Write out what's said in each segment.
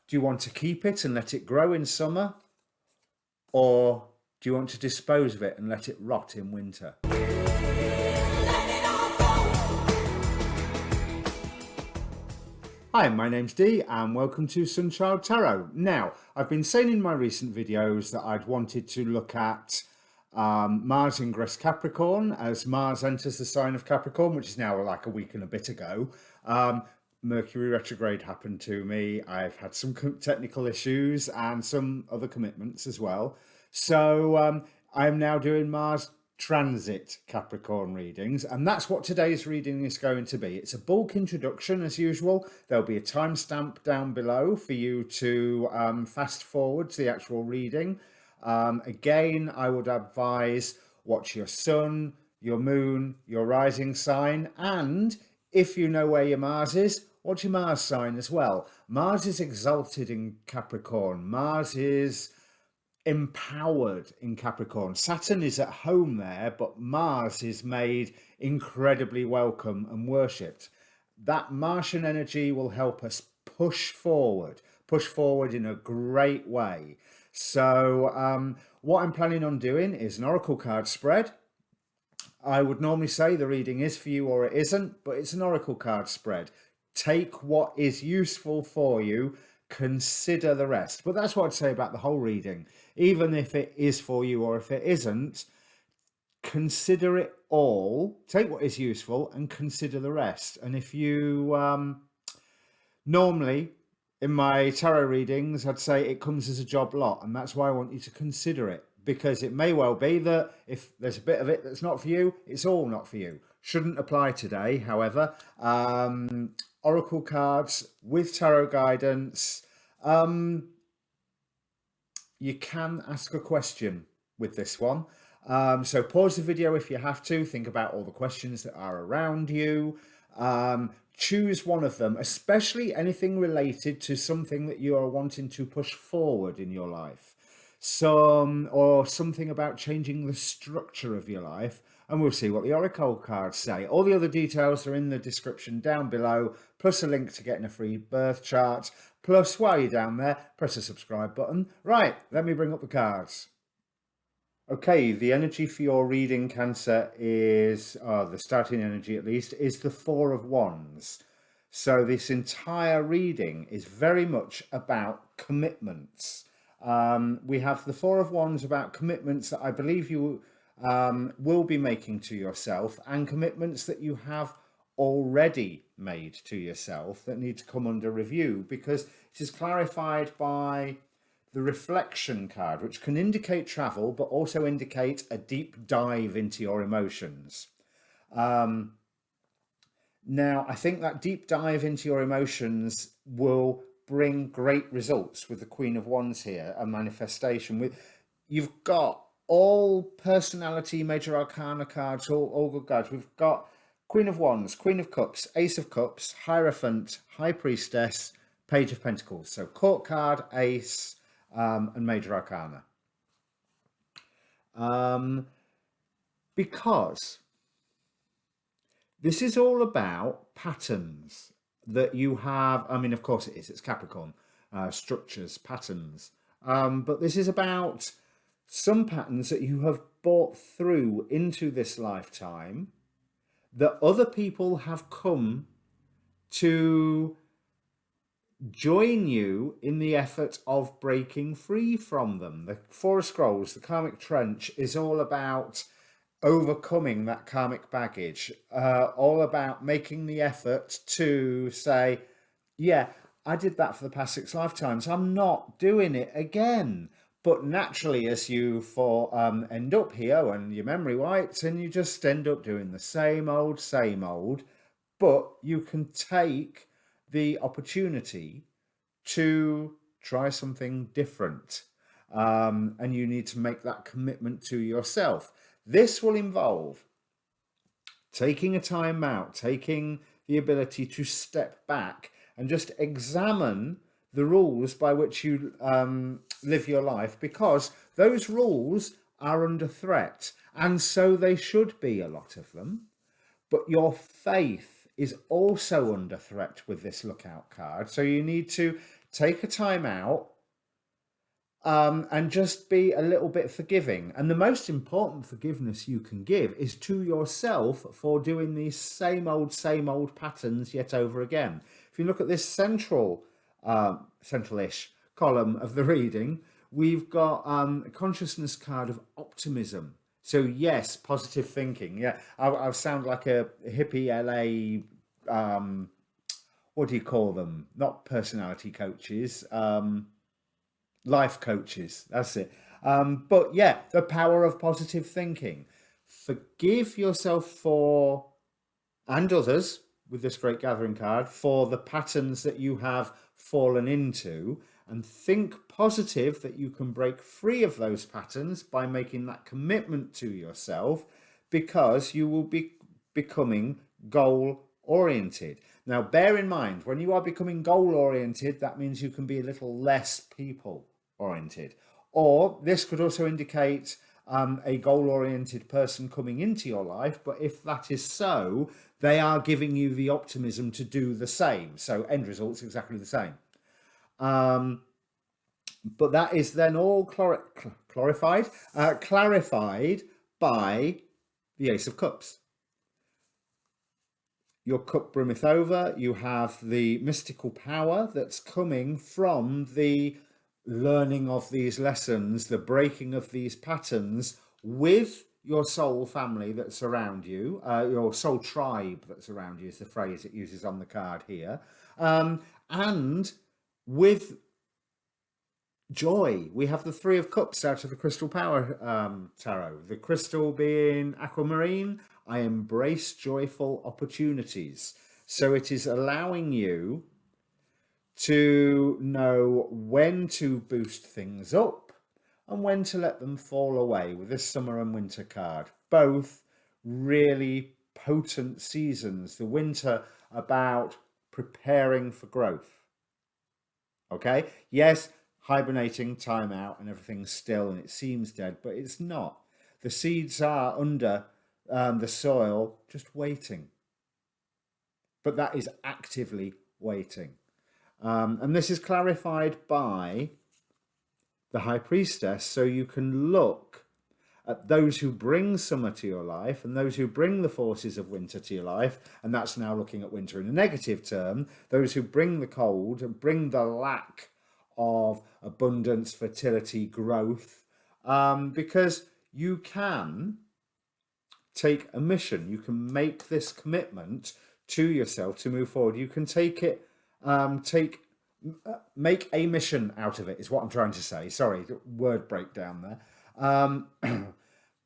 Do you want to keep it and let it grow in summer? Or do you want to dispose of it and let it rot in winter? Hi, my name's Dee and welcome to Untitled Tarot. Now, I've been saying in my recent videos that I'd wanted to look at Mars ingress Capricorn as Mars enters the sign of Capricorn, which is now like a week and a bit ago. Mercury retrograde happened to me. I've had some technical issues and some other commitments as well. So I'm now doing Mars Transit Capricorn readings, and that's what today's reading is going to be. It's a bulk introduction as usual. There'll be a timestamp down below for you to fast forward to the actual reading. Again, I would advise watch your sun, your moon, your rising sign, and if you know where your Mars is, watch your Mars sign as well. Mars is exalted in Capricorn. Mars is empowered in Capricorn. Saturn is at home there, but Mars is made incredibly welcome and worshipped. That Martian energy will help us push forward in a great way. So what I'm planning on doing is an oracle card spread. I would normally say the reading is for you or it isn't, but it's an oracle card spread. Take what is useful for you, consider the rest. But that's what I'd say about the whole reading. Even if it is for you or if it isn't, consider it all, take what is useful and consider the rest. And if you normally in my tarot readings, I'd say it comes as a job lot, and that's why I want you to consider it, because it may well be that if there's a bit of it that's not for you, it's all not for you. Shouldn't apply today, however. Oracle cards with tarot guidance. You can ask a question with this one. So pause the video if you have to. Think about all the questions that are around you. Choose one of them, especially anything related to something that you are wanting to push forward in your life. Or something about changing the structure of your life. And we'll see what the oracle cards say. All the other details are in the description down below, plus a link to getting a free birth chart. Plus, while you're down there, press the subscribe button. Right, let me bring up the cards. Okay, the energy for your reading, Cancer, is, the starting energy at least, is the Four of Wands. So this entire reading is very much about commitments. We have the Four of Wands about commitments that I believe you will be making to yourself, and commitments that you have already made to yourself that need to come under review, because it is clarified by the reflection card, which can indicate travel but also indicate a deep dive into your emotions. Now I think that deep dive into your emotions will bring great results with the Queen of Wands here, a manifestation. You've got all personality major arcana cards, all good cards. We've got Queen of Wands, Queen of Cups, Ace of Cups, Hierophant, High Priestess, Page of Pentacles. So Court card, Ace, and major arcana. Because this is all about patterns that you have. I mean, of course it is. It's Capricorn. Structures, patterns. But this is about some patterns that you have brought through into this lifetime that other people have come to join you in the effort of breaking free from them. The Four of Scrolls, the karmic trench, is all about overcoming that karmic baggage, all about making the effort to say, yeah, I did that for the past 6 lifetimes. I'm not doing it again. But naturally, as you end up here and your memory wipes, and you just end up doing the same old, but you can take the opportunity to try something different. And you need to make that commitment to yourself. This will involve taking a time out, taking the ability to step back and just examine the rules by which you live your life, because those rules are under threat, and so they should be, a lot of them. But your faith is also under threat with this lookout card, so you need to take a time out, and just be a little bit forgiving. And the most important forgiveness you can give is to yourself for doing these same old patterns yet over again. If you look at this central-ish column of the reading, we've got a consciousness card of optimism. So yes, positive thinking. Yeah, I sound like a hippie LA. What do you call them? Not personality coaches. Life coaches, that's it. But yeah, the power of positive thinking. Forgive yourself for, and others with this great gathering card, for the patterns that you have fallen into, and think positive that you can break free of those patterns by making that commitment to yourself, because you will be becoming goal oriented. Now, bear in mind, when you are becoming goal oriented, that means you can be a little less people oriented. Or this could also indicate a goal-oriented person coming into your life, but if that is so, they are giving you the optimism to do the same. So end result's exactly the same. But that is then all clarified by the Ace of Cups. Your cup brimmeth over. You have the mystical power that's coming from the learning of these lessons, the breaking of these patterns with your soul family that's around you, your soul tribe that's around you is the phrase it uses on the card here, and with joy. We have the Three of Cups out of the Crystal Power Tarot. The crystal being aquamarine. I embrace joyful opportunities. So it is allowing you to know when to boost things up and when to let them fall away with this summer and winter card. Both really potent seasons. The winter about preparing for growth. Okay, yes, hibernating, time out, and everything's still and it seems dead, but it's not. The seeds are under the soil, just waiting. But that is actively waiting. And this is clarified by the High Priestess, so you can look at those who bring summer to your life and those who bring the forces of winter to your life, and that's now looking at winter in a negative term, those who bring the cold and bring the lack of abundance, fertility, growth, because you can take a mission, you can make this commitment to yourself to move forward. You can take it, make a mission out of it is what I'm trying to say. Sorry, word breakdown there.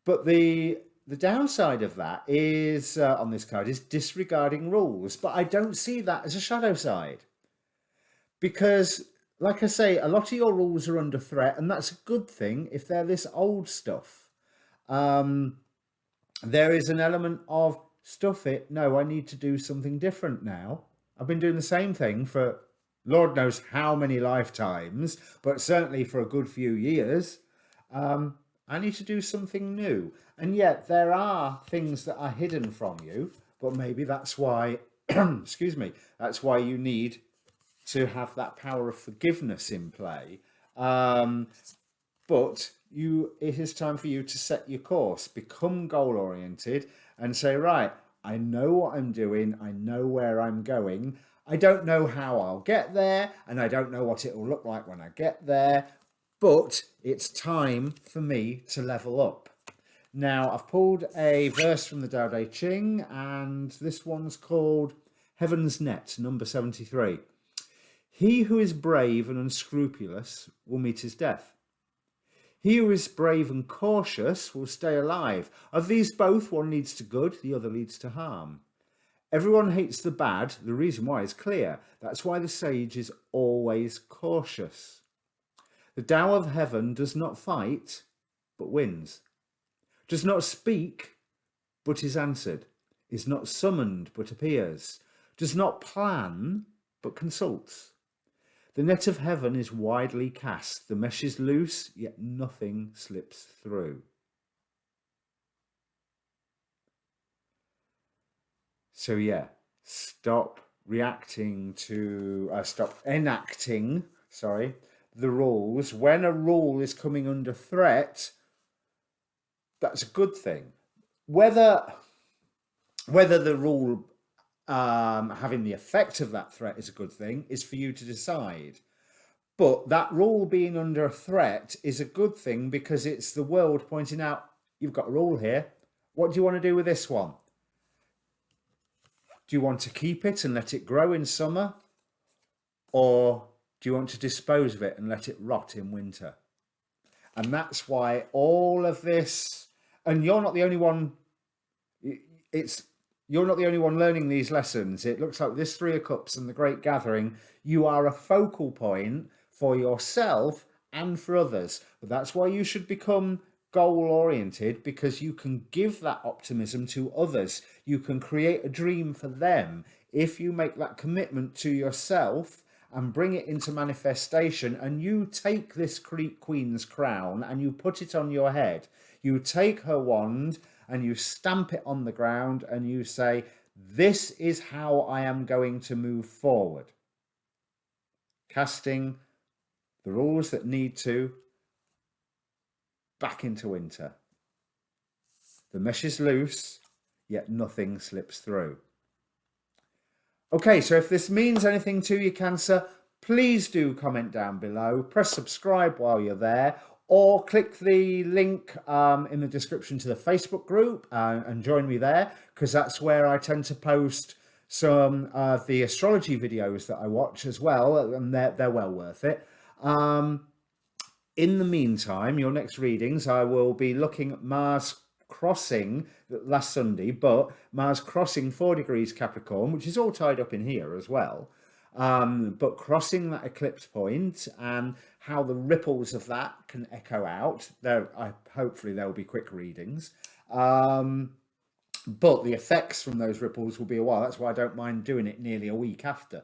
But the downside of that is, on this card, is disregarding rules. But I don't see that as a shadow side. Because, like I say, a lot of your rules are under threat, and that's a good thing if they're this old stuff. There is an element of stuff it. No, I need to do something different now. I've been doing the same thing for Lord knows how many lifetimes, but certainly for a good few years. I need to do something new. And yet there are things that are hidden from you, but maybe that's why, excuse me, that's why you need to have that power of forgiveness in play. But it is time for you to set your course, become goal-oriented and say, right, I know what I'm doing. I know where I'm going. I don't know how I'll get there, and I don't know what it will look like when I get there, but it's time for me to level up. Now, I've pulled a verse from the Tao Te Ching, and this one's called Heaven's Net, number 73. He who is brave and unscrupulous will meet his death. He who is brave and cautious will stay alive. Of these both, one leads to good, the other leads to harm. Everyone hates the bad. The reason why is clear. That's why the sage is always cautious. The Tao of heaven does not fight, but wins. Does not speak, but is answered. Is not summoned, but appears. Does not plan, but consults. The net of heaven is widely cast. The mesh is loose, yet nothing slips through. So yeah, stop enacting, sorry, the rules. When a rule is coming under threat, that's a good thing. Whether the rule having the effect of that threat is a good thing is for you to decide. But that rule being under a threat is a good thing because it's the world pointing out, you've got a rule here. What do you want to do with this one? Do you want to keep it and let it grow in summer? Or do you want to dispose of it and let it rot in winter? And that's why all of this, and you're not the only one, you're not the only one learning these lessons. It looks like this Three of Cups and the Great Gathering, you are a focal point for yourself and for others. But that's why you should become goal-oriented, because you can give that optimism to others. You can create a dream for them if you make that commitment to yourself and bring it into manifestation, and you take this queen's crown and you put it on your head. You take her wand and you stamp it on the ground and you say, this is how I am going to move forward. Casting the rules that need to back into winter. The mesh is loose, yet nothing slips through. Okay, so if this means anything to you, Cancer, please do comment down below. Press subscribe while you're there, or click the link in the description to the Facebook group and join me there, because that's where I tend to post some of the astrology videos that I watch as well, and they're well worth it. In the meantime, your next readings, I will be looking at Mars crossing last Sunday, but Mars crossing 4 degrees Capricorn, which is all tied up in here as well, but crossing that eclipse point and how the ripples of that can echo out. Hopefully there will be quick readings, but the effects from those ripples will be a while. That's why I don't mind doing it nearly a week after.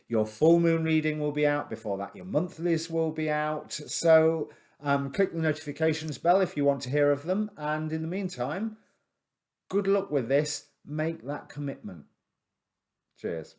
Your full moon reading will be out before that. Your monthlies will be out. So click the notifications bell if you want to hear of them. And in the meantime, good luck with this. Make that commitment. Cheers.